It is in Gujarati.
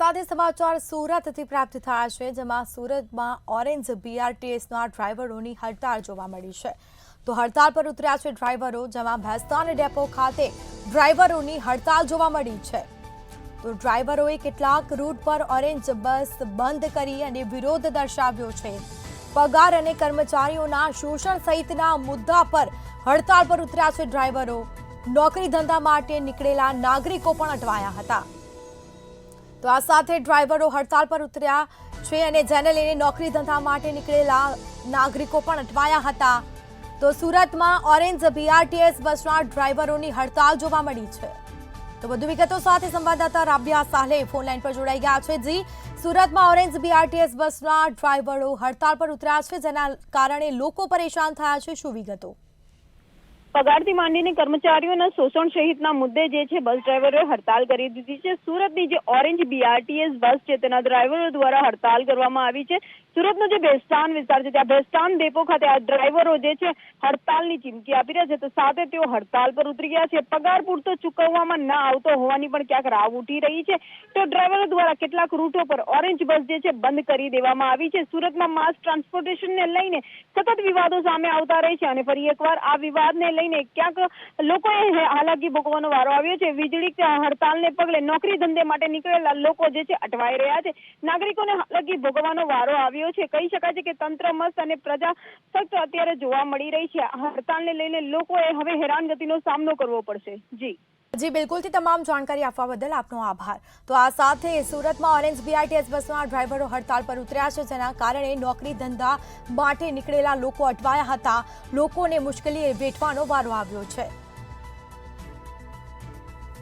સાથે સમાચાર સુરતથી પ્રાપ્ત થયા છે, જેમાં સુરતમાં ઓરેન્જ બીઆરટીએસના ડ્રાઈવરોની હડતાળ જોવા મળી છે. તો હડતાળ પર ઉતર્યા છે ડ્રાઈવરો, જેમાં ભેસ્તાન ડેપો ખાતે ડ્રાઈવરોની હડતાળ જોવા મળી છે. તો ડ્રાઈવરોએ કેટલાક રૂટ પર ઓરેન્જ બસ બંધ કરી અને વિરોધ દર્શાવ્યો છે. પગાર અને કર્મચારીઓના શોષણ સહિતના મુદ્દા પર હડતાળ પર ઉતર્યા છે ડ્રાઈવરો. નોકરી ધંધા માટે નીકળેલા નાગરિકો પણ અટવાયા હતા. તો આ સાથે ડ્રાઈવરો હડતાળ પર ઉતર્યા છે અને જેને લઈને નોકરી ધંધા માટે નીકળેલા નાગરિકો પણ અટવાયા હતા. તો સુરતમાં ઓરેન્જ બીઆરટીએસ બસના ડ્રાઈવરોની હડતાળ જોવા મળી છે. તો વધુ વિગતો સાથે સંવાદદાતા રાબિયા સાલે ફોનલાઈન પર જોડાઈ ગયા છે. જી, સુરતમાં ઓરેન્જ બીઆરટીએસ બસના ડ્રાઈવરો હડતાળ પર ઉતર્યા છે, જેના કારણે લોકો પરેશાન થયા છે. શું વિગતો? પગારથી માંડીને કર્મચારીઓના શોષણ સહિતના મુદ્દે જે છે બસ ડ્રાઈવરોએ હડતાલ કરી દીધી છે. સુરતની જે ઓરેન્જ બીઆરટીએસ બસ છે તેના ડ્રાઈવરો દ્વારા હડતાલ કરવામાં આવી છે. સુરતનો જે ભેસ્તાન વિસ્તાર છે ત્યાં ભેસ્તાન ડેપો ખાતે આ ડ્રાઈવરો જે છે હડતાલની ચીમકી આપી રહ્યા છે. તો સાથે તેઓ હડતાલ પર ઉતરી ગયા છે. પગાર પૂરતો ચૂકવવામાં ના આવતો હોવાની પણ ક્યાંક રાવ ઉઠી રહી છે. તો ડ્રાઈવરો દ્વારા કેટલાક રૂટો પર ઓરેન્જ બસ જે છે બંધ કરી દેવામાં આવી છે. સુરતમાં માસ ટ્રાન્સપોર્ટેશનને લઈને સતત વિવાદો સામે આવતા રહે છે અને ફરી એકવાર આ વિવાદને લઈને ક્યાંક લોકોએ હાલાકી ભોગવવાનો વારો આવ્યો છે. વીજળી હડતાલને પગલે નોકરી ધંધે માટે નીકળેલા લોકો જે છે અટવાઈ રહ્યા છે. નાગરિકોને હાલાકી ભોગવવાનો વારો આવ્યો છે. કહી શકાય છે કે તંત્ર મસ્ત અને પ્રજા સખ્ત અત્યારે જોવા મળી રહી છે. હડતાલને લઈને લોકોએ હવે હેરાનગતિનો સામનો કરવો પડશે. જી બિલકુલથી તમામ જાણકારી આપવા બદલ આપનો આભાર. તો આ સાથે સુરતમાં ઓરેન્જ બીઆરટીએસ બસના ડ્રાઈવરો હડતાળ પર ઉતર્યા છે, જેના કારણે નોકરી ધંધા માટે નીકળેલા લોકો અટવાયા હતા. લોકોને મુશ્કેલી વેઠવાનો વારો આવ્યો છે.